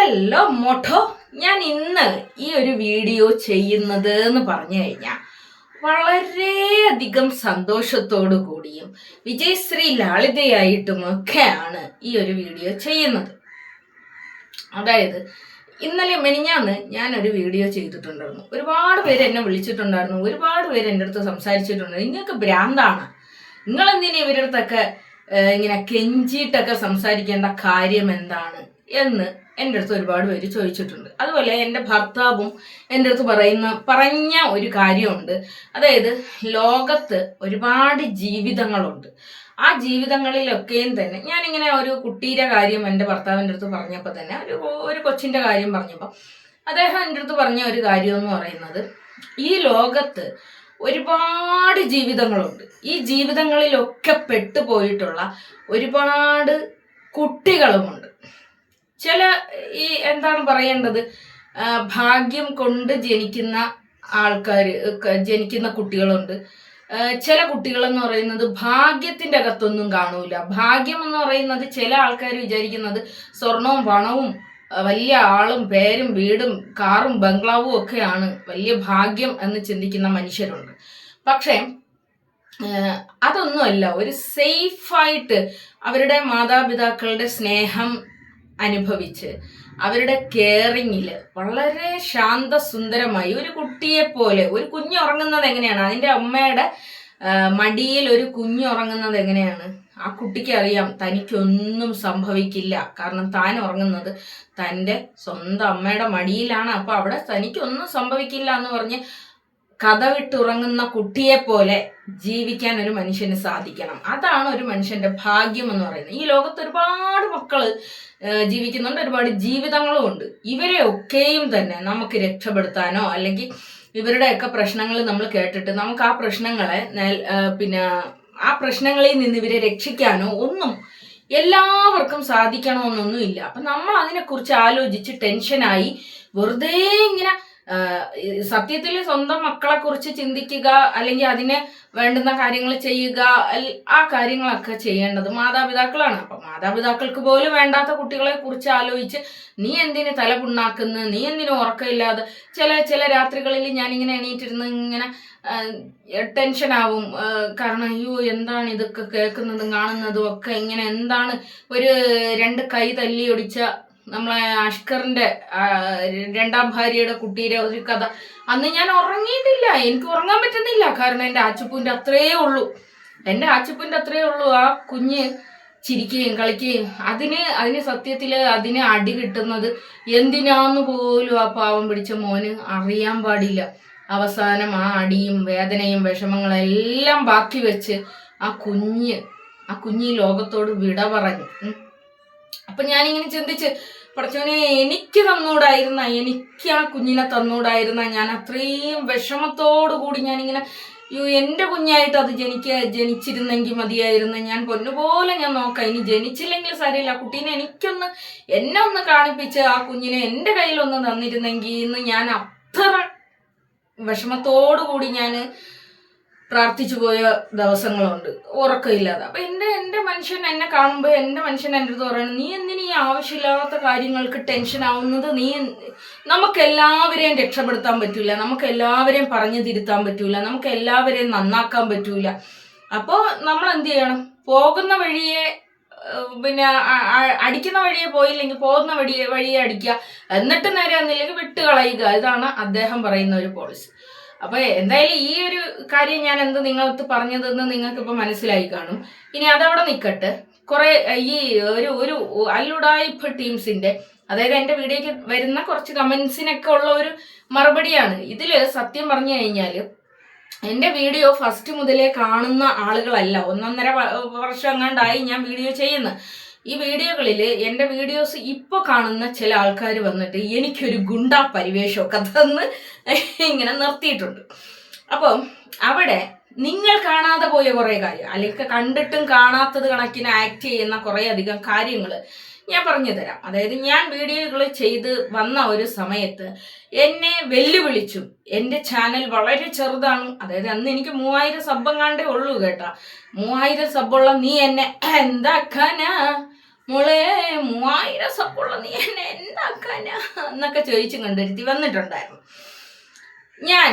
Hello motto, ഞാൻ ഇന്ന് ഈ ഒരു വീഡിയോ ചെയ്യുന്നത് എന്ന് പറഞ്ഞു കഴിഞ്ഞാൽ വളരെയധികം സന്തോഷത്തോടു കൂടിയും വിജയശ്രീ ലാളിതയായിട്ടുമൊക്കെയാണ് ഈ ഒരു വീഡിയോ ചെയ്യുന്നത്. അതായത് ഇന്നലെ മെനിഞ്ഞാന്ന് ഞാനൊരു വീഡിയോ ചെയ്തിട്ടുണ്ടായിരുന്നു. ഒരുപാട് പേര് എന്നെ വിളിച്ചിട്ടുണ്ടായിരുന്നു, ഒരുപാട് പേര് എൻ്റെ അടുത്ത് സംസാരിച്ചിട്ടുണ്ടായിരുന്നു. നിങ്ങൾക്ക് ഭ്രാന്താണ്, നിങ്ങളെന്തിനാ ഇവരുടെ അടുത്തൊക്കെ ഇങ്ങനെ കെഞ്ചിയിട്ടൊക്കെ സംസാരിക്കേണ്ട കാര്യം എന്താണ് എന്ന് എൻ്റെ അടുത്ത് ഒരുപാട് പേര് ചോദിച്ചിട്ടുണ്ട്. അതുപോലെ എൻ്റെ ഭർത്താവും എൻ്റെ അടുത്ത് പറഞ്ഞ ഒരു കാര്യമുണ്ട്. അതായത് ലോകത്ത് ഒരുപാട് ജീവിതങ്ങളുണ്ട്. ആ ജീവിതങ്ങളിലൊക്കെയും തന്നെ ഞാനിങ്ങനെ ഒരു കുട്ടിയുടെ കാര്യം എൻ്റെ ഭർത്താവിൻ്റെ അടുത്ത് പറഞ്ഞപ്പോൾ തന്നെ ഒരു കൊച്ചിൻ്റെ കാര്യം പറഞ്ഞപ്പോൾ അദ്ദേഹം എൻ്റെ അടുത്ത് പറഞ്ഞ ഒരു കാര്യം എന്ന് പറയുന്നത്, ഈ ലോകത്ത് ഒരുപാട് ജീവിതങ്ങളുണ്ട്. ഈ ജീവിതങ്ങളിലൊക്കെ പെട്ടുപോയിട്ടുള്ള ഒരുപാട് കുട്ടികളുമുണ്ട്. ചില ഈ എന്താണ് പറയേണ്ടത്, ഭാഗ്യം കൊണ്ട് ജനിക്കുന്ന ജനിക്കുന്ന കുട്ടികളുണ്ട്. ചില കുട്ടികളെന്ന് പറയുന്നത് ഭാഗ്യത്തിൻ്റെ അകത്തൊന്നും കാണൂല. ഭാഗ്യം എന്ന് പറയുന്നത് ചില ആൾക്കാർ വിചാരിക്കുന്നത് സ്വർണവും പണവും വലിയ ആളും പേരും വീടും കാറും ബംഗ്ലാവും ഒക്കെയാണ് വലിയ ഭാഗ്യം എന്ന് ചിന്തിക്കുന്ന മനുഷ്യരുണ്ട്. പക്ഷേ അതൊന്നുമല്ല. ഒരു സേഫായിട്ട് അവരുടെ മാതാപിതാക്കളുടെ സ്നേഹം അനുഭവിച്ച് അവരുടെ കെയറിങ്ങിൽ വളരെ ശാന്തസുന്ദരമായി ഒരു കുട്ടിയെ പോലെ, ഒരു കുഞ്ഞ് ഉറങ്ങുന്നത് എങ്ങനെയാണ്, അതിൻ്റെ അമ്മയുടെ മടിയിൽ ഒരു കുഞ്ഞ് ഉറങ്ങുന്നത് എങ്ങനെയാണ്, ആ കുട്ടിക്ക് അറിയാം തനിക്കൊന്നും സംഭവിക്കില്ല. കാരണം താൻ ഉറങ്ങുന്നത് തൻ്റെ സ്വന്തം അമ്മയുടെ മടിയിലാണ്. അപ്പോൾ അവിടെ തനിക്കൊന്നും സംഭവിക്കില്ല എന്ന് പറഞ്ഞ് കഥ വിട്ടുറങ്ങുന്ന കുട്ടിയെ പോലെ ജീവിക്കാൻ ഒരു മനുഷ്യന് സാധിക്കണം. അതാണ് ഒരു മനുഷ്യന്റെ ഭാഗ്യം എന്ന് പറയുന്നത്. ഈ ലോകത്ത് ഒരുപാട് മക്കള് ജീവിക്കുന്നുണ്ട്, ഒരുപാട് ജീവിതങ്ങളും ഉണ്ട്. ഇവരെ ഒക്കെയും തന്നെ നമുക്ക് രക്ഷപ്പെടുത്താനോ അല്ലെങ്കിൽ ഇവരുടെയൊക്കെ പ്രശ്നങ്ങൾ നമ്മൾ കേട്ടിട്ട് നമുക്ക് ആ പ്രശ്നങ്ങളെ ആ പ്രശ്നങ്ങളിൽ നിന്ന് ഇവരെ രക്ഷിക്കാനോ ഒന്നും എല്ലാവർക്കും സാധിക്കണമെന്നൊന്നുമില്ല. അപ്പം നമ്മൾ അതിനെക്കുറിച്ച് ആലോചിച്ച് ടെൻഷനായി വെറുതെ ഇങ്ങനെ സത്യത്തിൽ സ്വന്തം മക്കളെ കുറിച്ച് ചിന്തിക്കുക അല്ലെങ്കിൽ അതിന് വേണ്ടുന്ന കാര്യങ്ങൾ ചെയ്യുക, ആ കാര്യങ്ങളൊക്കെ ചെയ്യേണ്ടത് മാതാപിതാക്കളാണ്. അപ്പൊ മാതാപിതാക്കൾക്ക് പോലും വേണ്ടാത്ത കുട്ടികളെ കുറിച്ച് ആലോചിച്ച് നീ എന്തിന് തല പുണ്ണാക്കുന്നു, നീ എന്തിനു ഉറക്കമില്ലാതെ ചില രാത്രികളിൽ ഞാനിങ്ങനെ എണീറ്റിരുന്ന് ഇങ്ങനെ ടെൻഷനാവും. കാരണം അയ്യോ എന്താണ് ഇതൊക്കെ കേൾക്കുന്നതും കാണുന്നതും ഒക്കെ, ഇങ്ങനെ എന്താണ് ഒരു 2 കൈ തല്ലി ഒടിച്ച നമ്മളെ അഷ്കറിന്റെ രണ്ടാം ഭാര്യയുടെ കുട്ടിയുടെ ഒരു കഥ. അന്ന് ഞാൻ ഉറങ്ങിയിട്ടില്ല, എനിക്ക് ഉറങ്ങാൻ പറ്റുന്നില്ല. കാരണം എൻ്റെ ആച്ചുപ്പൂൻ്റെ അത്രയേ ഉള്ളൂ. ആ കുഞ്ഞ് ചിരിക്കുകയും കളിക്കുകയും അതിന് സത്യത്തിൽ അതിന് അടി കിട്ടുന്നത് എന്തിനാന്ന് പോലും ആ പാവം പിടിച്ച മോന് അറിയാൻ പാടില്ല. അവസാനം ആ അടിയും വേദനയും വിഷമങ്ങളെല്ലാം ബാക്കി വെച്ച് ആ കുഞ്ഞ് ലോകത്തോട് വിട പറഞ്ഞു. അപ്പൊ ഞാനിങ്ങനെ ചിന്തിച്ച്, പഠിച്ചവനെ എനിക്ക് ആ കുഞ്ഞിനെ തന്നൂടായിരുന്ന, ഞാൻ അത്രയും വിഷമത്തോടു കൂടി ഞാനിങ്ങനെ എൻ്റെ കുഞ്ഞായിട്ട് അത് ജനിച്ചിരുന്നെങ്കിൽ മതിയായിരുന്നു, ഞാൻ പൊന്നുപോലെ ഞാൻ നോക്കാം, ഇനി ജനിച്ചില്ലെങ്കിൽ സാരമില്ല, കുട്ടീനെ എന്നെ ഒന്ന് കാണിപ്പിച്ച് ആ കുഞ്ഞിനെ എൻ്റെ കയ്യിലൊന്ന് തന്നിരുന്നെങ്കിൽ എന്ന് ഞാൻ അത്ര വിഷമത്തോടു കൂടി ഞാൻ പ്രാർത്ഥിച്ചു പോയ ദിവസങ്ങളുണ്ട്, ഉറക്കമില്ലാതെ. അപ്പൊ എൻ്റെ മനുഷ്യൻ എന്നെ കാണുമ്പോൾ എൻ്റെ മനുഷ്യൻ എൻ്റെ അടുത്ത് പറയണം, നീ എന്തിനീ ആവശ്യമില്ലാത്ത കാര്യങ്ങൾക്ക് ടെൻഷൻ ആവുന്നത്, നമുക്ക് എല്ലാവരെയും രക്ഷപ്പെടുത്താൻ പറ്റൂല, നമുക്ക് എല്ലാവരെയും പറഞ്ഞു തിരുത്താൻ പറ്റൂല, നമുക്ക് എല്ലാവരെയും നന്നാക്കാൻ പറ്റൂല. അപ്പോൾ നമ്മൾ എന്ത് ചെയ്യണം, പോകുന്ന വഴിയെ അടിക്കുന്ന വഴിയെ പോയില്ലെങ്കിൽ പോകുന്ന വഴിയെ അടിക്കുക, എന്നിട്ട് നേരെ ഒന്നില്ലെങ്കിൽ വിട്ടുകളയുക. ഇതാണ് അദ്ദേഹം പറയുന്ന ഒരു പോളിസി. അപ്പൊ എന്തായാലും ഈ ഒരു കാര്യം ഞാൻ നിങ്ങൾക്ക് പറഞ്ഞതെന്ന് നിങ്ങൾക്കിപ്പോൾ മനസ്സിലായി കാണും. ഇനി അതവിടെ നിൽക്കട്ടെ. കുറെ ഈ ഒരു അല്ലുടായ്പ ടീംസിന്റെ, അതായത് എൻ്റെ വീഡിയോക്ക് വരുന്ന കുറച്ച് കമന്റ്സിനൊക്കെ ഉള്ള ഒരു മറുപടിയാണ് ഇതില്. സത്യം പറഞ്ഞു കഴിഞ്ഞാൽ എൻ്റെ വീഡിയോ ഫസ്റ്റ് മുതലേ കാണുന്ന ആളുകളല്ല, 1.5 വർഷം എങ്ങാണ്ടായി ഞാൻ വീഡിയോ ചെയ്യുന്നത്. ഈ വീഡിയോകളിൽ എൻ്റെ വീഡിയോസ് ഇപ്പോൾ കാണുന്ന ചില ആൾക്കാർ വന്നിട്ട് എനിക്കൊരു ഗുണ്ടാ പരിവേഷമൊക്കെ തന്ന് ഇങ്ങനെ നിർത്തിയിട്ടുണ്ട്. അപ്പം അവിടെ നിങ്ങൾ കാണാതെ പോയ കുറേ കാര്യം, അല്ലെങ്കിൽ കണ്ടിട്ടും കാണാത്തത് കണക്കിന് ആക്ട് ചെയ്യുന്ന കുറേ അധികം കാര്യങ്ങൾ ഞാൻ പറഞ്ഞു തരാം. അതായത് ഞാൻ വീഡിയോകൾ ചെയ്ത് വന്ന ഒരു സമയത്ത് എന്നെ വെല്ലുവിളിച്ചു. എൻ്റെ ചാനൽ വളരെ ചെറുതാണ്, അതായത് അന്ന് എനിക്ക് 3000 സബ്ബെങ്ങാണ്ടേ ഉള്ളൂ കേട്ടാ. 3000 സബ്ബുള്ള നീ എന്നെ എന്താക്കാനാ, മോളെ 3000 സപ്പുള്ള നീ എന്നെ എന്താക്കാനാ എന്നൊക്കെ ചോദിച്ചും കണ്ടിരുത്തി വന്നിട്ടുണ്ടായിരുന്നു. ഞാൻ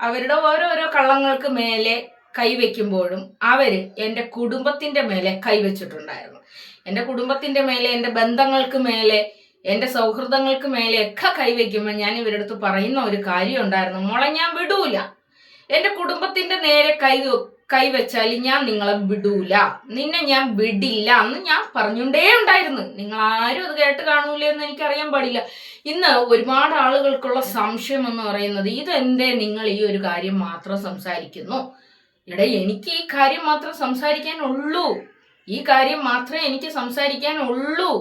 അവരുടെ ഓരോരോ കള്ളങ്ങൾക്ക് മേലെ കൈവയ്ക്കുമ്പോഴും അവര് എൻ്റെ കുടുംബത്തിന്റെ മേലെ കൈവച്ചിട്ടുണ്ടായിരുന്നു. എൻ്റെ കുടുംബത്തിന്റെ മേലെ, എൻ്റെ ബന്ധങ്ങൾക്ക് മേലെ, എൻ്റെ സൗഹൃദങ്ങൾക്ക് മേലെയൊക്കെ കൈവയ്ക്കുമ്പോൾ ഞാൻ ഇവരുടെ അടുത്ത് പറയുന്ന ഒരു കാര്യം ഉണ്ടായിരുന്നു, മോളെ ഞാൻ വിടൂല. എൻ്റെ കുടുംബത്തിന്റെ നേരെ കൈവച്ചാൽ ഞാൻ നിങ്ങളെ വിടൂല, നിന്നെ ഞാൻ വിടില്ല എന്ന് ഞാൻ പറഞ്ഞുകൊണ്ടേ ഉണ്ടായിരുന്നു. നിങ്ങൾ ആരും അത് കേട്ട് കാണൂല എന്ന് എനിക്കറിയാൻ പാടില്ല. ഇന്ന് ഒരുപാട് ആളുകൾക്കുള്ള സംശയം എന്ന് പറയുന്നത്, ഇതെന്തേ നിങ്ങൾ ഈ ഒരു കാര്യം മാത്രം സംസാരിക്കുന്നു? എടാ, എനിക്ക് ഈ കാര്യം മാത്രം സംസാരിക്കാനുള്ളൂ, ഈ കാര്യം മാത്രമേ എനിക്ക് സംസാരിക്കാനുള്ളൂ.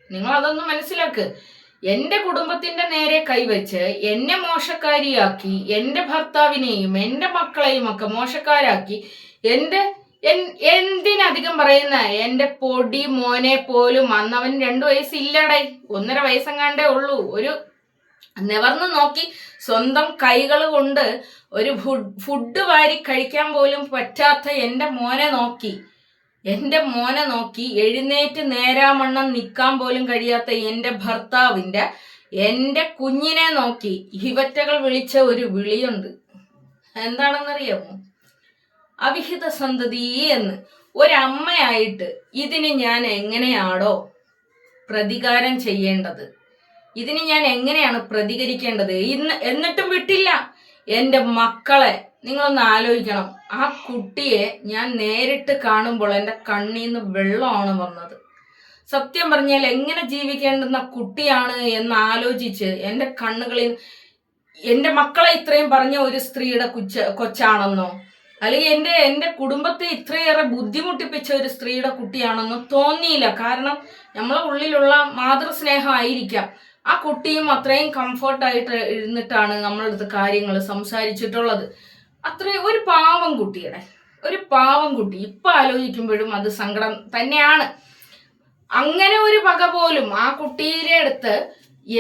നിങ്ങൾ അതൊന്ന് മനസ്സിലാക്ക്. എൻ്റെ കുടുംബത്തിന്റെ നേരെ കൈവച്ച് എന്നെ മോശക്കാരിയാക്കി, എൻ്റെ ഭർത്താവിനെയും എൻ്റെ മക്കളെയും ഒക്കെ മോശക്കാരാക്കി, എന്തിനധികം പറയുന്ന എൻ്റെ പൊടി മോനെ പോലും അന്നവൻ 2 വയസ്സില്ലടേ, 1.5 വയസ്സെങ്ങാണ്ടേ ഉള്ളൂ. ഒരു നിവർന്ന് നോക്കി സ്വന്തം കൈകൾ കൊണ്ട് ഒരു ഫുഡ് വാരി കഴിക്കാൻ പോലും പറ്റാത്ത എൻ്റെ മോനെ നോക്കി എഴുന്നേറ്റ് നേരാമണ്ണം നിൽക്കാൻ പോലും കഴിയാത്ത എൻ്റെ ഭർത്താവിൻ്റെ എൻ്റെ കുഞ്ഞിനെ നോക്കി ഇവറ്റകൾ വിളിച്ച ഒരു വിളിയുണ്ട്. എന്താണെന്നറിയാമോ? അവിഹിത സന്തതി എന്ന്. ഒരമ്മയായിട്ട് ഇതിന് ഞാൻ എങ്ങനെയാണോ പ്രതികാരം ചെയ്യേണ്ടത്, ഇതിന് ഞാൻ എങ്ങനെയാണ് പ്രതികരിക്കേണ്ടത്? എന്നിട്ടും വിട്ടില്ല. എൻ്റെ മക്കളെ നിങ്ങളൊന്ന് ആലോചിക്കണം. ആ കുട്ടിയെ ഞാൻ നേരിട്ട് കാണുമ്പോൾ എൻ്റെ കണ്ണീന്ന് വെള്ളമാണ് വന്നത്. സത്യം പറഞ്ഞാൽ എങ്ങനെ ജീവിക്കേണ്ടുന്ന കുട്ടിയാണ് എന്ന് ആലോചിച്ച് എൻ്റെ കണ്ണുകളിൽ, എൻ്റെ മക്കളെ ഇത്രയും പറഞ്ഞ ഒരു സ്ത്രീയുടെ കൊച്ചാണെന്നോ, അല്ലെങ്കിൽ എൻ്റെ കുടുംബത്തെ ഇത്രയേറെ ബുദ്ധിമുട്ടിപ്പിച്ച ഒരു സ്ത്രീയുടെ കുട്ടിയാണെന്നോ തോന്നിയില്ല. കാരണം നമ്മളെ ഉള്ളിലുള്ള മാതൃസ്നേഹമായിരിക്കാം. ആ കുട്ടിയും അത്രയും കംഫർട്ടായിട്ട് ഇരുന്നിട്ടാണ് നമ്മളുടെ അടുത്ത് കാര്യങ്ങൾ സംസാരിച്ചിട്ടുള്ളത്. അത്രയും ഒരു പാവം കുട്ടി. ഇപ്പൊ ആലോചിക്കുമ്പോഴും അത് സങ്കടം തന്നെയാണ്. അങ്ങനെ ഒരു പക പോലും ആ കുട്ടിയുടെ അടുത്ത്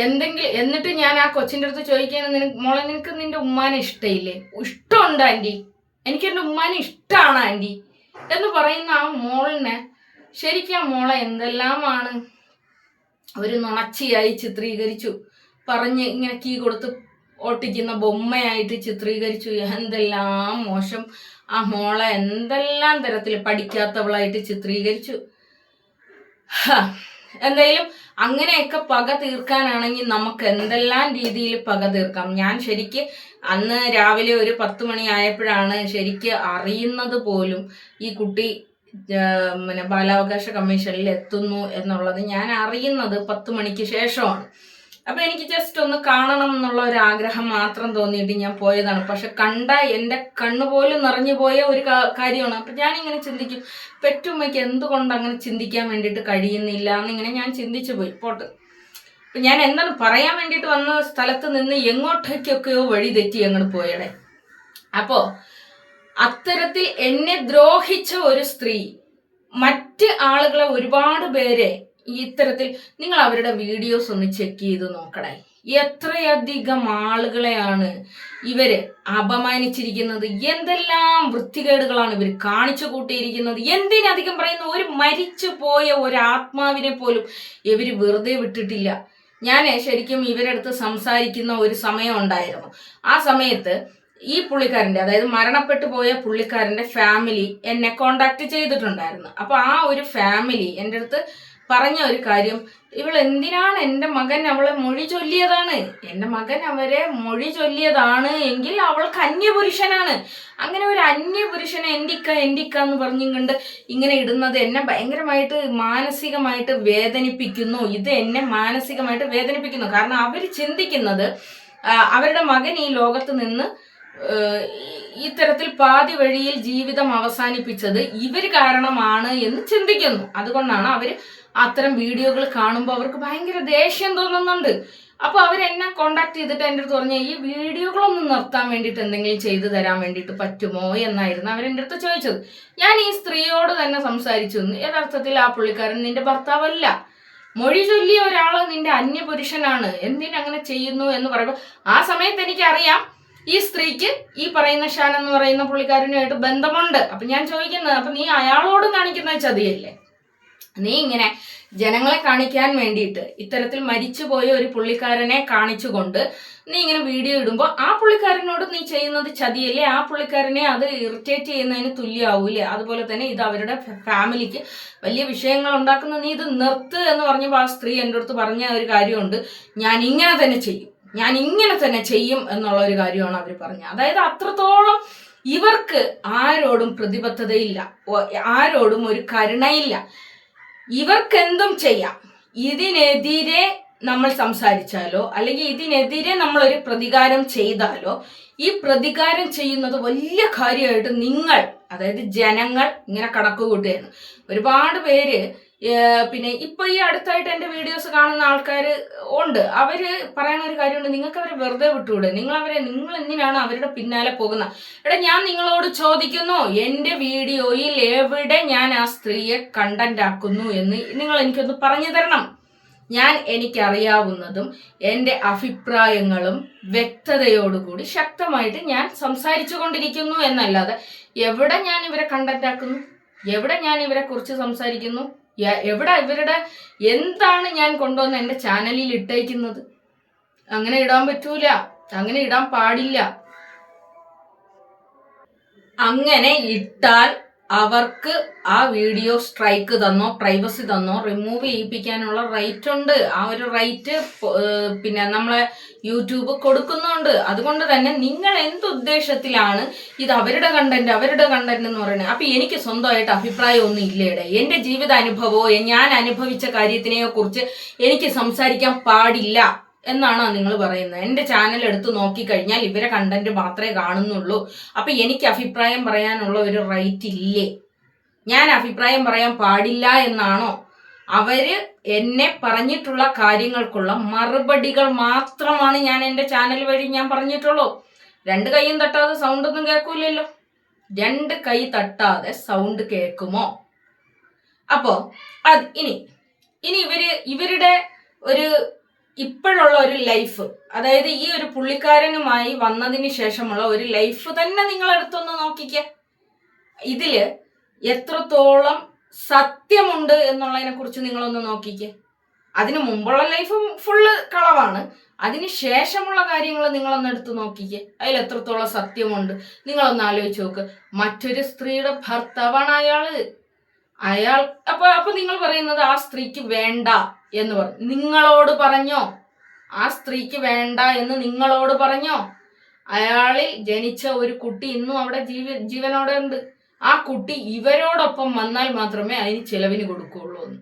എന്നിട്ട് ഞാൻ ആ കൊച്ചിൻ്റെ അടുത്ത് ചോദിക്കുകയാണ്, മോളെ നിനക്ക് നിന്റെ ഉമ്മാനെ ഇഷ്ടമില്ലേ? ഇഷ്ടമുണ്ട് ആൻറ്റി, എനിക്ക് എൻ്റെ ഉമ്മാനെ ഇഷ്ടമാണ് ആൻറ്റി എന്ന് പറയുന്ന ആ മോളിനെ ശരിക്കും ആ മോളെ എന്തെല്ലാമാണ് ഒരു നുണച്ചിയായി ചിത്രീകരിച്ചു, പറഞ്ഞ് ഇങ്ങനെ കീ കൊടുത്ത് ഒട്ടിക്കുന്ന ബൊമ്മയായിട്ട് ചിത്രീകരിച്ചു. എന്തെല്ലാം മോശം, ആ മോളെ എന്തെല്ലാം തരത്തിൽ പഠിക്കാത്തവളായിട്ട് ചിത്രീകരിച്ചു. എന്തായാലും അങ്ങനെയൊക്കെ പക തീർക്കാനാണെങ്കിൽ നമുക്ക് എന്തെല്ലാം രീതിയിൽ പക തീർക്കാം. ഞാൻ ശരിക്ക് അന്ന് രാവിലെ ഒരു 10 മണി ആയപ്പോഴാണ് ശരിക്ക് അറിയുന്നത് പോലും ഈ കുട്ടി ബാലാവകാശ കമ്മീഷനിൽ എത്തുന്നു എന്നുള്ളത് ഞാൻ അറിയുന്നത് 10 മണിക്ക് ശേഷമാണ്. അപ്പൊ എനിക്ക് ജസ്റ്റ് ഒന്ന് കാണണം എന്നുള്ള ഒരു ആഗ്രഹം മാത്രം തോന്നിയിട്ട് ഞാൻ പോയതാണ്. പക്ഷെ കണ്ട എൻ്റെ കണ്ണുപോലും നിറഞ്ഞു പോയ ഒരു കാര്യമാണ്. അപ്പൊ ഞാനിങ്ങനെ ചിന്തിക്കും, പെറ്റുമ്മയ്ക്ക് എന്തുകൊണ്ട് അങ്ങനെ ചിന്തിക്കാൻ വേണ്ടിയിട്ട് കഴിയുന്നില്ല എന്നിങ്ങനെ ഞാൻ ചിന്തിച്ചു പോയി. പോട്ട്. അപ്പൊ ഞാൻ എന്താണ് പറയാൻ വേണ്ടിയിട്ട് വന്ന സ്ഥലത്ത് നിന്ന് എങ്ങോട്ടേക്കൊക്കെയോ വഴി തെറ്റി അങ്ങോട്ട് പോയടെ. അപ്പോ അത്തരത്തിൽ എന്നെ ദ്രോഹിച്ച ഒരു സ്ത്രീ മറ്റ് ആളുകളെ, ഒരുപാട് പേരെ ഇത്തരത്തിൽ, നിങ്ങൾ അവരുടെ വീഡിയോസ് ഒന്ന് ചെക്ക് ചെയ്ത് നോക്കണേ. എത്രയധികം ആളുകളെയാണ് ഇവര് അപമാനിച്ചിരിക്കുന്നത്, എന്തെല്ലാം വൃത്തികേടുകളാണ് ഇവർ കാണിച്ചു കൂട്ടിയിരിക്കുന്നത്. എന്തിനധികം പറയുന്ന, ഒരു മരിച്ചു പോയ ഒരു ആത്മാവിനെ പോലും ഇവർ വെറുതെ വിട്ടിട്ടില്ല. ഞാൻ ശരിക്കും ഇവരടുത്ത് സംസാരിക്കുന്ന ഒരു സമയം ഉണ്ടായിരുന്നു. ആ സമയത്ത് ഈ പുള്ളിക്കാരൻ്റെ, അതായത് മരണപ്പെട്ടു പോയ പുള്ളിക്കാരൻ്റെ ഫാമിലി എന്നെ കോണ്ടാക്ട് ചെയ്തിട്ടുണ്ടായിരുന്നു. അപ്പോൾ ആ ഒരു ഫാമിലി എൻ്റെ അടുത്ത് പറഞ്ഞ ഒരു കാര്യം, ഇവൾ എന്തിനാണ് എൻ്റെ മകൻ അവളെ മൊഴി ചൊല്ലിയതാണ്, എൻ്റെ മകൻ അവരെ മൊഴി ചൊല്ലിയതാണ് എങ്കിൽ അവൾക്ക് അന്യപുരുഷനാണ്. അങ്ങനെ ഒരു അന്യപുരുഷനെ എന്റിക്ക എന്ന് പറഞ്ഞും കൊണ്ട് ഇങ്ങനെ ഇടുന്നത് എന്നെ ഭയങ്കരമായിട്ട് മാനസികമായിട്ട് വേദനിപ്പിക്കുന്നു. ഇത് എന്നെ മാനസികമായിട്ട് വേദനിപ്പിക്കുന്നു. കാരണം അവർ ചിന്തിക്കുന്നത് അവരുടെ മകൻ ഈ ലോകത്ത് നിന്ന് ഇത്തരത്തിൽ പാതി വഴിയിൽ ജീവിതം അവസാനിപ്പിച്ചത് ഇവർ കാരണമാണ് എന്ന് ചിന്തിക്കുന്നു. അതുകൊണ്ടാണ് അവർ അത്തരം വീഡിയോകൾ കാണുമ്പോൾ അവർക്ക് ഭയങ്കര ദേഷ്യം തോന്നുന്നുണ്ട്. അപ്പോൾ അവരെന്നെ കോണ്ടാക്ട് ചെയ്തിട്ട് എൻ്റെ അടുത്ത് പറഞ്ഞ, ഈ വീഡിയോകളൊന്നും നിർത്താൻ വേണ്ടിയിട്ട് എന്തെങ്കിലും ചെയ്തു തരാൻ വേണ്ടിയിട്ട് പറ്റുമോ എന്നായിരുന്നു അവരെൻ്റെ അടുത്ത് ചോദിച്ചത്. ഞാൻ ഈ സ്ത്രീയോട് തന്നെ സംസാരിച്ചു. യഥാർത്ഥത്തിൽ ആ പുള്ളിക്കാരൻ നിന്റെ ഭർത്താവല്ല, മൊഴി ചൊല്ലിയ ഒരാൾ നിന്റെ അന്യപുരുഷനാണ്, എന്തിനങ്ങനെ ചെയ്യുന്നു എന്ന് പറയുമ്പോൾ ആ സമയത്ത് എനിക്കറിയാം ഈ സ്ത്രീക്ക് ഈ പറയുന്ന ഷാൻ എന്ന് പറയുന്ന പുള്ളിക്കാരനുമായിട്ട് ബന്ധമുണ്ട്. അപ്പം ഞാൻ ചോദിക്കുന്നത്, അപ്പം നീ അയാളോട് കാണിക്കുന്ന ചതിയല്ലേ? നീ ഇങ്ങനെ ജനങ്ങളെ കാണിക്കാൻ വേണ്ടിയിട്ട് ഇത്തരത്തിൽ മരിച്ചുപോയ ഒരു പുള്ളിക്കാരനെ കാണിച്ചുകൊണ്ട് നീ ഇങ്ങനെ വീഡിയോ ഇടുമ്പോൾ ആ പുള്ളിക്കാരനോട് നീ ചെയ്യുന്നത് ചതിയല്ലേ? ആ പുള്ളിക്കാരനെ അത് ഇറിറ്റേറ്റ് ചെയ്യുന്നതിന് തുല്യമാവൂലേ? അതുപോലെ തന്നെ ഇത് അവരുടെ ഫാമിലിക്ക് വലിയ വിഷയങ്ങൾ ഉണ്ടാക്കുന്ന, നീ ഇത് നിർത്ത് എന്ന് പറഞ്ഞപ്പോൾ ആ സ്ത്രീ എൻ്റെ അടുത്ത് പറഞ്ഞ ഒരു കാര്യമുണ്ട്, ഞാൻ ഇങ്ങനെ തന്നെ ചെയ്യും എന്നുള്ള ഒരു കാര്യമാണ് അവർ പറഞ്ഞത്. അതായത് അത്രത്തോളം ഇവർക്ക് ആരോടും പ്രതിബദ്ധതയില്ല, ആരോടും ഒരു കരുണയില്ല. ഇവർക്കെന്തും ചെയ്യാം. ഇതിനെതിരെ നമ്മൾ സംസാരിച്ചാലോ അല്ലെങ്കിൽ ഇതിനെതിരെ നമ്മളൊരു പ്രതികാരം ചെയ്താലോ ഈ പ്രതികാരം ചെയ്യുന്നത് വലിയ കാര്യമായിട്ട് നിങ്ങൾ, അതായത് ജനങ്ങൾ ഇങ്ങനെ കണക്ക് കൂട്ടുകയാണ്. ഒരുപാട് പേര് പിന്നെ ഇപ്പൊ ഈ അടുത്തായിട്ട് എൻ്റെ വീഡിയോസ് കാണുന്ന ആൾക്കാർ ഉണ്ട്. അവര് പറയുന്ന ഒരു കാര്യമുണ്ട്, നിങ്ങൾക്ക് അവരെ വെറുതെ വിട്ടുകൂടെ? നിങ്ങൾ എന്തിനാണ് അവരുടെ പിന്നാലെ പോകുന്നത്? എടാ, ഞാൻ നിങ്ങളോട് ചോദിക്കുന്നു, എൻ്റെ വീഡിയോയിൽ എവിടെ ഞാൻ ആ സ്ത്രീയെ കണ്ടന്റ് ആക്കുന്നു എന്ന് നിങ്ങൾ എനിക്കൊന്ന് പറഞ്ഞു തരണം. ഞാൻ എനിക്കറിയാവുന്നതും എൻ്റെ അഭിപ്രായങ്ങളും വ്യക്തതയോടുകൂടി ശക്തമായിട്ട് ഞാൻ സംസാരിച്ചു കൊണ്ടിരിക്കുന്നു എന്നല്ലാതെ എവിടെ ഞാൻ ഇവരെ കണ്ടന്റ് ആക്കുന്നു, എവിടെ ഞാൻ ഇവരെ കുറിച്ച് സംസാരിക്കുന്നു, എവിടെ ഇവരുടെ എന്താണ് ഞാൻ കൊണ്ടുവന്ന് എൻ്റെ ചാനലിൽ ഇട്ടേക്കുന്നത്? അങ്ങനെ ഇടാൻ പറ്റൂല, അങ്ങനെ ഇടാൻ പാടില്ല. അങ്ങനെ ഇട്ടാൽ അവർക്ക് ആ വീഡിയോ സ്ട്രൈക്ക് തന്നോ പ്രൈവസി തന്നോ റിമൂവ് ചെയ്യിപ്പിക്കാനുള്ള റൈറ്റ് ഉണ്ട്. ആ ഒരു റൈറ്റ് പിന്നെ നമ്മളെ യൂട്യൂബ് കൊടുക്കുന്നുണ്ട്. അതുകൊണ്ട് തന്നെ നിങ്ങൾ എന്തുദ്ദേശത്തിലാണ് ഇത് അവരുടെ കണ്ടന്റ് എന്ന് പറയുന്നത്? അപ്പൊ എനിക്ക് സ്വന്തമായിട്ട് അഭിപ്രായം ഒന്നും ഇല്ലേടെ? എൻ്റെ ജീവിത അനുഭവമോ ഞാൻ അനുഭവിച്ച കാര്യത്തിനെയോ കുറിച്ച് എനിക്ക് സംസാരിക്കാൻ പാടില്ല എന്നാണോ നിങ്ങൾ പറയുന്നത്? എൻ്റെ ചാനൽ എടുത്ത് നോക്കിക്കഴിഞ്ഞാൽ ഇവരെ കണ്ടന്റ് മാത്രമേ കാണുന്നുള്ളൂ. അപ്പൊ എനിക്ക് അഭിപ്രായം പറയാനുള്ള ഒരു റൈറ്റ് ഇല്ലേ? ഞാൻ അഭിപ്രായം പറയാൻ പാടില്ല എന്നാണോ? അവര് എന്നെ പറഞ്ഞിട്ടുള്ള കാര്യങ്ങൾക്കുള്ള മറുപടികൾ മാത്രമാണ് ഞാൻ എൻ്റെ ചാനൽ വഴി ഞാൻ പറഞ്ഞിട്ടുള്ളൂ. 2 കൈയും തട്ടാതെ സൗണ്ട് ഒന്നും കേൾക്കൂലല്ലോ. 2 കൈ തട്ടാതെ സൗണ്ട് കേൾക്കുമോ? അപ്പോ ഇനി ഇവരുടെ ഒരു ഇപ്പോഴുള്ള ഒരു ലൈഫ്, അതായത് ഈ ഒരു പുള്ളിക്കാരനുമായി വന്നതിന് ശേഷമുള്ള ഒരു ലൈഫ് തന്നെ നിങ്ങൾ എടുത്തൊന്ന് നോക്കിക്കേ. ഇതില് എത്രത്തോളം സത്യമുണ്ട് എന്നുള്ളതിനെ കുറിച്ച് നിങ്ങളൊന്ന് നോക്കിക്കേ. അതിനു മുമ്പുള്ള ലൈഫ് ഫുള്ള് കളവാണ്. അതിന് ശേഷമുള്ള കാര്യങ്ങൾ നിങ്ങളൊന്ന് എടുത്ത് നോക്കിക്കേ. അതിൽ എത്രത്തോളം സത്യമുണ്ട് നിങ്ങളൊന്ന് ആലോചിച്ച് നോക്ക്. മറ്റൊരു സ്ത്രീയുടെ ഭർത്താവാണ് അയാൾ. അപ്പൊ നിങ്ങൾ പറയുന്നത് ആ സ്ത്രീക്ക് വേണ്ട എന്ന് പറഞ്ഞു. നിങ്ങളോട് പറഞ്ഞോ? ആ സ്ത്രീക്ക് വേണ്ട എന്ന് നിങ്ങളോട് പറഞ്ഞോ? അയാളിൽ ജനിച്ച ഒരു കുട്ടി ഇന്നും അവിടെ ജീവനോടെ ഉണ്ട്. ആ കുട്ടി ഇവരോടൊപ്പം വന്നാൽ മാത്രമേ അതിന് ചെലവിന് കൊടുക്കുകയുള്ളൂ എന്ന്.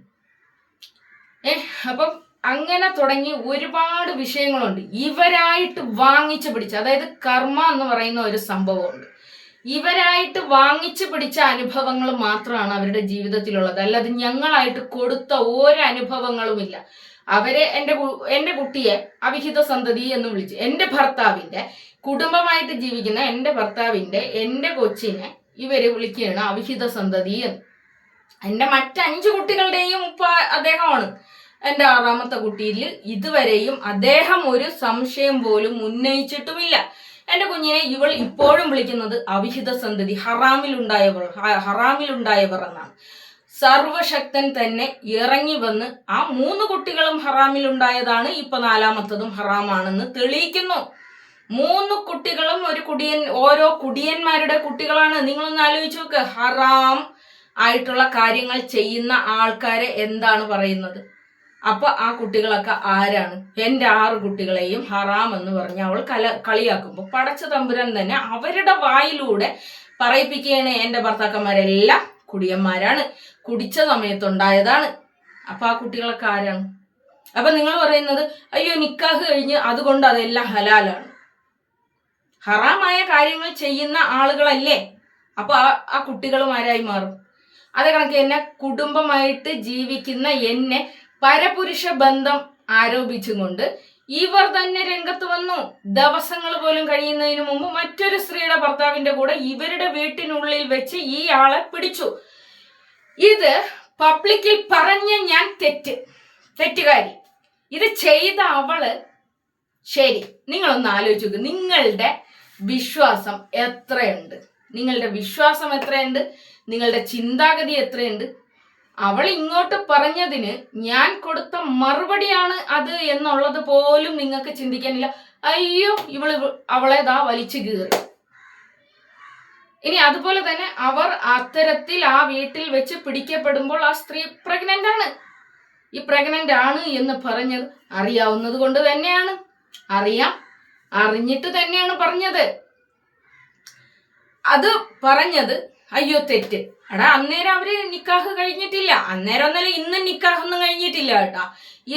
അപ്പം അങ്ങനെ തുടങ്ങി ഒരുപാട് വിഷയങ്ങളുണ്ട്. ഇവരായിട്ട് വാങ്ങിച്ചു പിടിച്ച, അതായത് കർമ്മ എന്ന് പറയുന്ന ഒരു സംഭവമുണ്ട്. ഇവരായിട്ട് വാങ്ങിച്ചു പിടിച്ച അനുഭവങ്ങൾ മാത്രമാണ് അവരുടെ ജീവിതത്തിലുള്ളത്. അല്ലാതെ ഞങ്ങളായിട്ട് കൊടുത്ത ഒരു അനുഭവങ്ങളുമില്ല. അവരെ എൻ്റെ കുട്ടിയെ അവിഹിത സന്തതി എന്ന് വിളിച്ചു. എൻ്റെ ഭർത്താവിൻ്റെ കുടുംബമായിട്ട് ജീവിക്കുന്ന എൻ്റെ കൊച്ചിനെ ഇവര് വിളിക്കുകയാണ് അവിഹിത സന്തതി എന്ന്. എൻ്റെ മറ്റ് 5 കുട്ടികളുടെയും ഉപ്പ അദ്ദേഹമാണ്. എൻ്റെ 6ാമത്തെ കുട്ടിയിൽ ഇതുവരെയും അദ്ദേഹം ഒരു സംശയം പോലും ഉന്നയിച്ചിട്ടുമില്ല. എൻ്റെ കുഞ്ഞിനെ ഇവൾ ഇപ്പോഴും വിളിക്കുന്നത് അവിഹിത സന്തതി, ഹറാമിലുണ്ടായവർ എന്നാണ്. സർവശക്തൻ തന്നെ ഇറങ്ങി വന്ന് ആ 3 കുട്ടികളും ഹറാമിലുണ്ടായതാണ്, ഇപ്പൊ 4ാമത്തതും ഹറാമാണെന്ന് തെളിയിക്കുന്നു. 3 കുട്ടികളും ഓരോ കുടിയന്മാരുടെ കുട്ടികളാണ്. നിങ്ങളൊന്ന് ആലോചിച്ച് നോക്ക്. ഹറാം ആയിട്ടുള്ള കാര്യങ്ങൾ ചെയ്യുന്ന ആൾക്കാരെ എന്താണ് പറയുന്നത്? അപ്പൊ ആ കുട്ടികളൊക്കെ ആരാണ്? എൻ്റെ 6 കുട്ടികളെയും ഹറാം എന്ന് പറഞ്ഞ് അവൾ കളിയാക്കുമ്പോൾ പടച്ച തമ്പുരാൻ തന്നെ അവരുടെ വായിലൂടെ പറയിപ്പിക്കുകയാണ്, എൻ്റെ ഭർത്താക്കന്മാരെല്ലാം കുടിയന്മാരാണ്, കുടിച്ച സമയത്തുണ്ടായതാണ്. അപ്പൊ ആ കുട്ടികളൊക്കെ ആരാണ്? അപ്പൊ നിങ്ങൾ പറയുന്നത് അയ്യോ നിക്കാഹ് കഴിഞ്ഞ് അതുകൊണ്ട് അതെല്ലാം ഹലാലാണ്. ഹറാമായ കാര്യങ്ങൾ ചെയ്യുന്ന ആളുകളല്ലേ? അപ്പൊ ആ കുട്ടികളും ആരായി മാറും? അതേ കണക്ക് എന്നെ കുടുംബമായിട്ട് ജീവിക്കുന്ന എന്നെ പരപുരുഷ ബന്ധം ആരോപിച്ചുകൊണ്ട് ഇവർ തന്നെ രംഗത്ത് വന്നു. ദിവസങ്ങൾ പോലും കഴിയുന്നതിന് മുമ്പ് മറ്റൊരു സ്ത്രീയുടെ ഭർത്താവിന്റെ കൂടെ ഇവരുടെ വീട്ടിനുള്ളിൽ വെച്ച് ഈ ആളെ പിടിച്ചു. ഇത് പബ്ലിക്കിൽ പറഞ്ഞ ഞാൻ തെറ്റുകാരി. ഇത് ചെയ്ത അവള് ശരി. നിങ്ങളൊന്ന് ആലോചിച്ച് നോക്ക്. നിങ്ങളുടെ വിശ്വാസം എത്രയുണ്ട്? നിങ്ങളുടെ ചിന്താഗതി എത്രയുണ്ട്? അവൾ ഇങ്ങോട്ട് പറഞ്ഞതിന് ഞാൻ കൊടുത്ത മറുപടിയാണ് അത് എന്നുള്ളത് പോലും നിങ്ങൾക്ക് ചിന്തിക്കാനില്ല. അയ്യോ അവളേതാ വലിച്ചു കീറി. ഇനി അതുപോലെ തന്നെ അവർ അത്തരത്തിൽ ആ വീട്ടിൽ വെച്ച് പിടിക്കപ്പെടുമ്പോൾ ആ സ്ത്രീ പ്രഗ്നന്റ് ആണ്. ഈ പ്രഗ്നന്റ് ആണ് എന്ന് പറഞ്ഞത് അറിയാവുന്നത് കൊണ്ട് തന്നെയാണ്, അറിഞ്ഞിട്ട് തന്നെയാണ് പറഞ്ഞത്. അത് പറഞ്ഞത് അയ്യോ തെറ്റ്. എടാ അന്നേരം അവര് നിക്കാഹ് കഴിഞ്ഞിട്ടില്ല, അന്നേരം ഒന്നല്ല ഇന്നും നിക്കാഹൊന്നും കഴിഞ്ഞിട്ടില്ല കേട്ടാ.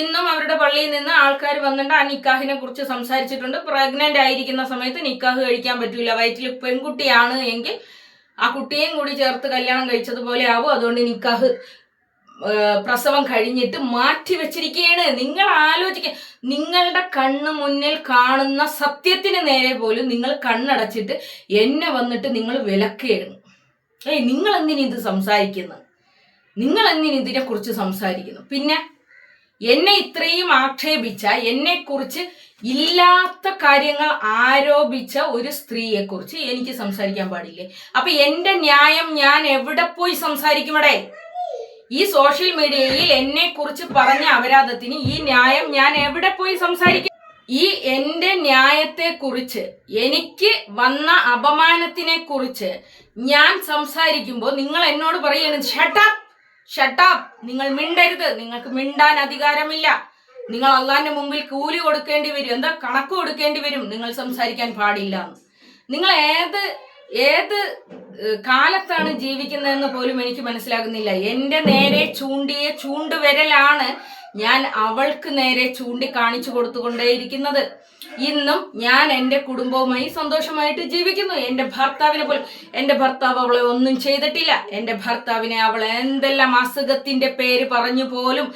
ഇന്നും അവരുടെ പള്ളിയിൽ നിന്ന് ആൾക്കാർ വന്നിട്ട് ആ നിക്കാഹിനെ കുറിച്ച് സംസാരിച്ചിട്ടുണ്ട്. പ്രഗ്നന്റ് ആയിരിക്കുന്ന സമയത്ത് നിക്കാഹ് കഴിക്കാൻ പറ്റൂല, വയറ്റിൽ പെൺകുട്ടിയാണ് എങ്കിൽ ആ കുട്ടിയെയും കൂടി ചേർത്ത് കല്യാണം കഴിച്ചതുപോലെ ആവും. അതുകൊണ്ട് നിക്കാഹ് പ്രസവം കഴിഞ്ഞിട്ട് മാറ്റി വെച്ചിരിക്കുകയാണ്. നിങ്ങൾ ആലോചിക്കുക, നിങ്ങളുടെ കണ്ണ് മുന്നിൽ കാണുന്ന സത്യത്തിന് നേരെ പോലും നിങ്ങൾ കണ്ണടച്ചിട്ട് എന്നെ വന്നിട്ട് നിങ്ങൾ വിലക്കേടുന്നു. നിങ്ങൾ എന്തിനു ഇത് സംസാരിക്കുന്നു? നിങ്ങൾ എന്തിനു ഇതിനെ കുറിച്ച് സംസാരിക്കുന്നു? പിന്നെ എന്നെ ഇത്രയും ആക്ഷേപിച്ച, എന്നെ കുറിച്ച് ഇല്ലാത്ത കാര്യങ്ങൾ ആരോപിച്ച ഒരു സ്ത്രീയെ കുറിച്ച് എനിക്ക് സംസാരിക്കാൻ പാടില്ലേ? അപ്പൊ എന്റെ ന്യായം ഞാൻ എവിടെ പോയി സംസാരിക്കുമടേ? ഈ സോഷ്യൽ മീഡിയയിൽ എന്നെ കുറിച്ച് പറഞ്ഞ അപരാധത്തിന് ഈ ന്യായം ഞാൻ എവിടെ പോയി സംസാരിക്കും? ഈ എന്റെ ന്യായത്തെ കുറിച്ച്, എനിക്ക് വന്ന അപമാനത്തിനെ കുറിച്ച് ഞാൻ സംസാരിക്കുമ്പോൾ നിങ്ങൾ എന്നോട് പറയണം ഷട്ടപ്പ്, നിങ്ങൾ മിണ്ടരുത്, നിങ്ങൾക്ക് മിണ്ടാൻ അധികാരമില്ല, നിങ്ങൾ അള്ളാന്റെ മുമ്പിൽ കൂലി കൊടുക്കേണ്ടി വരും, എന്താ കണക്ക് കൊടുക്കേണ്ടി വരും, നിങ്ങൾ സംസാരിക്കാൻ പാടില്ല. നിങ്ങൾ ഏത് കാലത്താണ് ജീവിക്കുന്നതെന്ന് പോലും എനിക്ക് മനസ്സിലാകുന്നില്ല. എൻ്റെ നേരെ ചൂണ്ടിയ ചൂണ്ടുവിരലാണ് ഞാൻ അവൾക്ക് നേരെ ചൂണ്ടി കാണിച്ചു കൊടുത്തുകൊണ്ടേയിരിക്കുന്നത്. ഇന്നും ഞാൻ എൻ്റെ കുടുംബവുമായി സന്തോഷമായിട്ട് ജീവിക്കുന്നു. എൻ്റെ ഭർത്താവ് അവളെ ഒന്നും ചെയ്തിട്ടില്ല. എൻ്റെ ഭർത്താവിനെ അവൾ എന്തെല്ലാം അസുഖത്തിൻ്റെ പേര് പറഞ്ഞു പോലും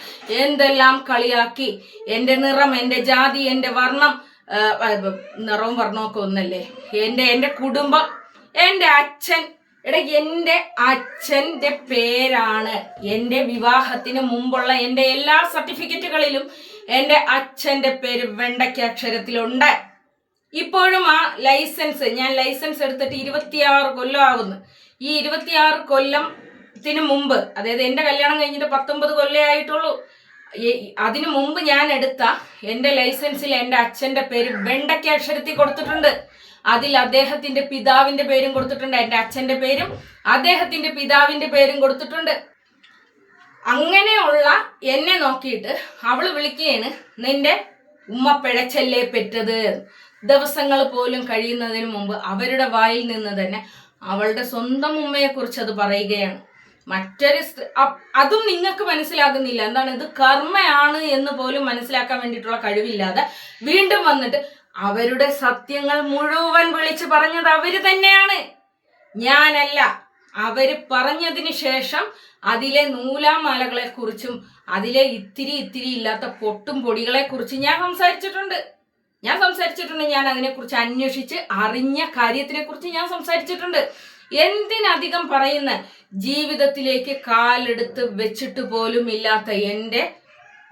എന്തെല്ലാം കളിയാക്കി. എൻ്റെ നിറം, എൻ്റെ ജാതി, എൻ്റെ വർണ്ണം, നിറവും വർണ്ണമൊക്കെ ഒന്നല്ലേ, എൻ്റെ കുടുംബം, എൻ്റെ അച്ഛൻ, എൻ്റെ അച്ഛൻ്റെ പേരാണ് എൻ്റെ വിവാഹത്തിന് മുമ്പുള്ള എൻ്റെ എല്ലാ സർട്ടിഫിക്കറ്റുകളിലും എൻ്റെ അച്ഛൻ്റെ പേര് വെണ്ടയ്ക്ക അക്ഷരത്തിലുണ്ട്. ഇപ്പോഴും ആ ഞാൻ ലൈസൻസ് എടുത്തിട്ട് 26 കൊല്ലം ആകുന്നു. ഈ 26 കൊല്ലത്തിന് മുമ്പ്, അതായത് എൻ്റെ കല്യാണം കഴിഞ്ഞിട്ട് 19 കൊല്ലമേ ആയിട്ടുള്ളൂ. അതിനു മുമ്പ് ഞാൻ എടുത്ത എൻ്റെ ലൈസൻസിൽ എൻ്റെ അച്ഛൻ്റെ പേര് വെണ്ടയ്ക്ക അക്ഷരത്തിൽ കൊടുത്തിട്ടുണ്ട്. അതിൽ അദ്ദേഹത്തിന്റെ പിതാവിന്റെ പേരും കൊടുത്തിട്ടുണ്ട്, എൻ്റെ അച്ഛന്റെ പേരും അദ്ദേഹത്തിന്റെ പിതാവിന്റെ പേരും കൊടുത്തിട്ടുണ്ട്. അങ്ങനെയുള്ള എന്നെ നോക്കിയിട്ട് അവള് വിളിക്കുകയാണ്, നിന്റെ ഉമ്മ പിഴച്ചല്ലേ പെറ്റത്. ദിവസങ്ങൾ പോലും കഴിയുന്നതിന് മുമ്പ് അവരുടെ വായിൽ നിന്ന് തന്നെ അവളുടെ സ്വന്തം ഉമ്മയെ കുറിച്ച് അത് പറയുകയാണ്. മറ്റൊരു അതും നിങ്ങൾക്ക് മനസ്സിലാകുന്നില്ല. എന്താണ് ഇത് കർമ്മയാണ് എന്ന് പോലും മനസ്സിലാക്കാൻ വേണ്ടിയിട്ടുള്ള കഴിവില്ലാതെ വീണ്ടും വന്നിട്ട് അവരുടെ സത്യങ്ങൾ മുഴുവൻ വിളിച്ചു പറഞ്ഞത് അവര് തന്നെയാണ്, ഞാനല്ല. അവര് പറഞ്ഞതിന് ശേഷം അതിലെ നൂലാമാലകളെ കുറിച്ചും അതിലെ ഇത്തിരി ഇല്ലാത്ത പൊട്ടും പൊടികളെ കുറിച്ച് ഞാൻ സംസാരിച്ചിട്ടുണ്ട്. ഞാൻ അതിനെക്കുറിച്ച് അന്വേഷിച്ച് അറിഞ്ഞ കാര്യത്തിനെ കുറിച്ച് ഞാൻ സംസാരിച്ചിട്ടുണ്ട്. എന്തിനധികം പറയുന്ന, ജീവിതത്തിലേക്ക് കാലെടുത്ത് വെച്ചിട്ട് പോലും ഇല്ലാത്ത എൻ്റെ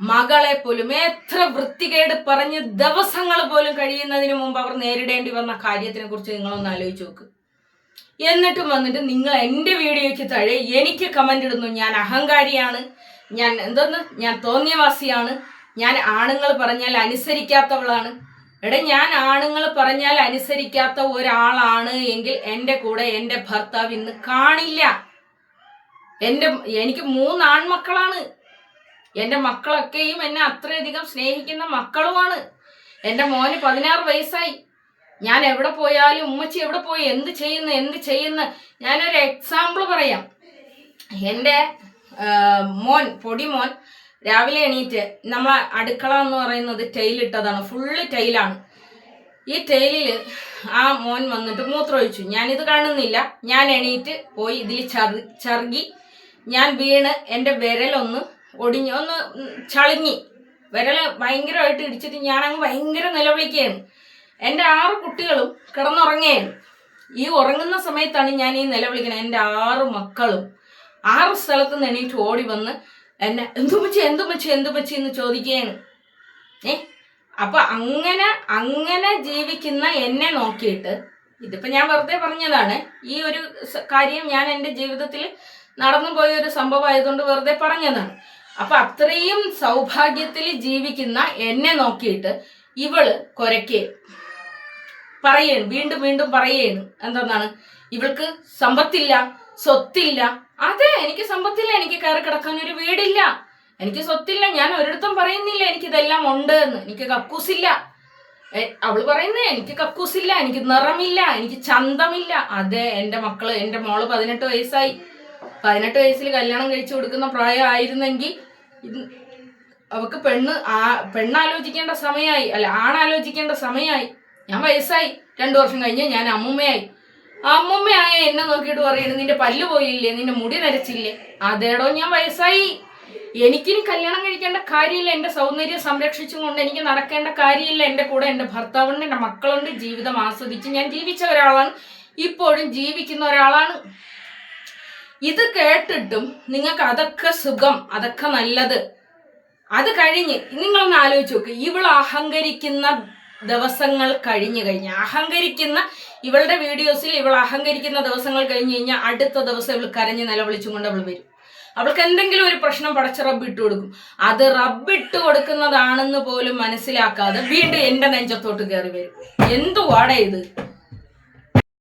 മകളെ പോലും എത്ര വൃത്തികേട് പറഞ്ഞ് ദിവസങ്ങൾ പോലും കഴിയുന്നതിന് മുമ്പ് അവർ നേരിടേണ്ടി വന്ന കാര്യത്തിനെ കുറിച്ച് നിങ്ങളൊന്ന് ആലോചിച്ച് നോക്ക്. എന്നിട്ടും വന്നിട്ട് നിങ്ങൾ എൻ്റെ വീഡിയോയ്ക്ക് താഴെ എനിക്ക് കമന്റ് ഇടുന്നു, ഞാൻ അഹങ്കാരിയാണ്, ഞാൻ തോന്നിയവാസിയാണ്, ഞാൻ ആണുങ്ങൾ പറഞ്ഞാൽ അനുസരിക്കാത്തവളാണ്. ഞാൻ ആണുങ്ങൾ പറഞ്ഞാൽ അനുസരിക്കാത്ത ഒരാളാണ് എങ്കിൽ എൻ്റെ കൂടെ എൻ്റെ ഭർത്താവ് ഇന്ന് കാണില്ല. എനിക്ക് 3 ആൺമക്കളാണ്. എൻ്റെ മക്കളൊക്കെയും എന്നെ അത്രയധികം സ്നേഹിക്കുന്ന മക്കളുമാണ്. എൻ്റെ മോന് 16 വയസ്സായി. ഞാൻ എവിടെ പോയാലും ഉമ്മച്ചി എവിടെ പോയി, എന്ത് ചെയ്യുന്നു. ഞാനൊരു എക്സാമ്പിൾ പറയാം. എൻ്റെ പൊടിമോൻ രാവിലെ എണീറ്റ്, നമ്മളെ അടുക്കള എന്ന് പറയുന്നത് ടൈലിട്ടതാണ്, ഫുള്ള് ടൈലാണ്. ഈ ടൈലിൽ ആ മോൻ വന്നിട്ട് മൂത്രമൊഴിച്ചു. ഞാനിത് കാണുന്നില്ല. ഞാൻ എണീറ്റ് പോയി ഇതിൽ ചറുകി ഞാൻ വീണ് എൻ്റെ വിരലൊന്ന് ഒന്ന് ചളിങ്ങി, വിരൽ ഭയങ്കരമായിട്ട് ഇടിച്ചിട്ട് ഞാനങ്ങ് ഭയങ്കര നിലവിളിക്കുകയാണ്. എൻ്റെ 6 കുട്ടികളും കിടന്നുറങ്ങുകയാണ്. ഈ ഉറങ്ങുന്ന സമയത്താണ് ഞാൻ ഈ നിലവിളിക്കുന്നത്. എൻ്റെ 6 മക്കളും 6 സ്ഥലത്ത് നിന്ന് എണീറ്റ് ഓടി വന്ന് എന്നെ എന്തുപറ്റി എന്ന് ചോദിക്കുകയാണ്. അപ്പൊ അങ്ങനെ ജീവിക്കുന്ന എന്നെ നോക്കിയിട്ട്, ഇതിപ്പോ ഞാൻ വെറുതെ പറഞ്ഞതാണ്, ഈ ഒരു കാര്യം ഞാൻ എൻ്റെ ജീവിതത്തിൽ നടന്നു പോയ ഒരു സംഭവം ആയതുകൊണ്ട് വെറുതെ പറഞ്ഞതാണ്. അപ്പൊ അത്രയും സൗഭാഗ്യത്തിൽ ജീവിക്കുന്ന എന്നെ നോക്കിയിട്ട് ഇവള് കൊരക്കേ പറയാണ്, വീണ്ടും വീണ്ടും പറയാണ് എന്തെന്നാണ്, ഇവൾക്ക് സമ്പത്തില്ല, സ്വത്തില്ല. അതെ, എനിക്ക് സമ്പത്തില്ല, എനിക്ക് കയറി കിടക്കാൻ ഒരു വീടില്ല, എനിക്ക് സ്വത്തില്ല, ഞാൻ ഒരിടത്തും പറയുന്നില്ല എനിക്കിതെല്ലാം ഉണ്ട് എന്ന്. എനിക്ക് കക്കൂസില്ല, അവള് പറയുന്നേ എനിക്ക് കക്കൂസില്ല, എനിക്ക് നിറമില്ല, എനിക്ക് ചന്തമില്ല. അതെ, എൻ്റെ മോള് 18 വയസ്സായി. 18 വയസ്സിൽ കല്യാണം കഴിച്ചു കൊടുക്കുന്ന പ്രായമായിരുന്നെങ്കിൽ അവക്ക് പെണ്ണാലോചിക്കേണ്ട സമയമായി, അല്ല ആണാലോചിക്കേണ്ട സമയമായി. ഞാൻ വയസ്സായി, 2 വർഷം കഴിഞ്ഞ് ഞാൻ അമ്മുമ്മയായി. അമ്മുമ്മയായ എന്നെ നോക്കിയിട്ട് പറയുന്നത് നിന്റെ പല്ല് പോയില്ലേ, നിന്റെ മുടി നരച്ചില്ലേ. അതേടോ, ഞാൻ വയസ്സായി, എനിക്കിനി കല്യാണം കഴിക്കേണ്ട കാര്യമില്ല, എൻ്റെ സൗന്ദര്യം സംരക്ഷിച്ചും കൊണ്ട് എനിക്ക് നടക്കേണ്ട കാര്യമില്ല. എൻ്റെ കൂടെ എൻ്റെ ഭർത്താവുണ്ട്, എൻ്റെ മക്കളുണ്ട്, ജീവിതം ആസ്വദിച്ച് ഞാൻ ജീവിച്ച ഒരാളാണ്, ഇപ്പോഴും ജീവിക്കുന്ന ഒരാളാണ്. ഇത് കേട്ടിട്ടും നിങ്ങൾക്ക് അതൊക്കെ സുഖം, അതൊക്കെ നല്ലത്. അത് കഴിഞ്ഞ് നിങ്ങളൊന്ന് ആലോചിച്ച് നോക്ക്, ഇവൾ അഹങ്കരിക്കുന്ന ദിവസങ്ങൾ ഇവളുടെ വീഡിയോസിൽ ഇവൾ അഹങ്കരിക്കുന്ന ദിവസങ്ങൾ കഴിഞ്ഞ് കഴിഞ്ഞാൽ അടുത്ത ദിവസം ഇവൾ കരഞ്ഞ് നിലവിളിച്ചും കൊണ്ട് അവൾ വരും. അവൾക്ക് എന്തെങ്കിലും ഒരു പ്രശ്നം പടച്ച റബ്ബ് ഇട്ട് കൊടുക്കും. അത് റബ്ബ് ഇട്ട് കൊടുക്കുന്നതാണെന്ന് പോലും മനസ്സിലാക്കാതെ വീണ്ടും എൻ്റെ നെഞ്ചത്തോട്ട് കയറി വരും. എന്തുവാടേ ഇത്?